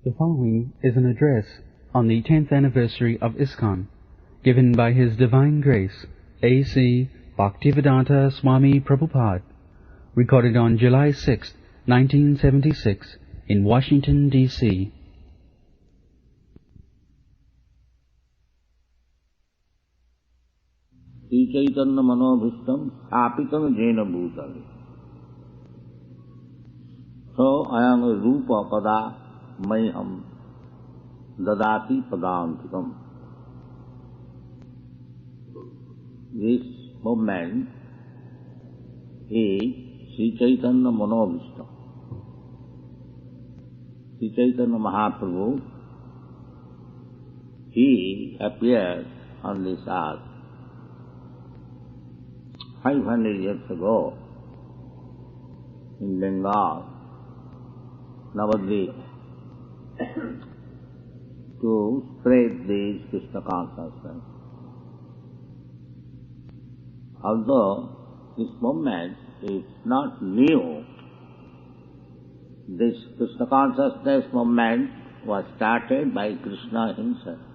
The following is an address on the 10th anniversary of ISKCON, given by His Divine Grace, A.C. Bhaktivedanta Swami Prabhupada, recorded on July 6, 1976, in Washington, D.C. Shri Chaitanya मनोभीष्टम स्थापितम Jain भूतले सो अयं रूप पदा मह्यम ददाति पदांतिकम. This movement is Sri Chaitanya Manobhishtam. Sri Chaitanya Mahaprabhu, he appeared on this earth 500 years ago in Bengal, Navadvip, to spread this Krishna consciousness. Although this movement is not new, this Krishna consciousness movement was started by Krishna himself.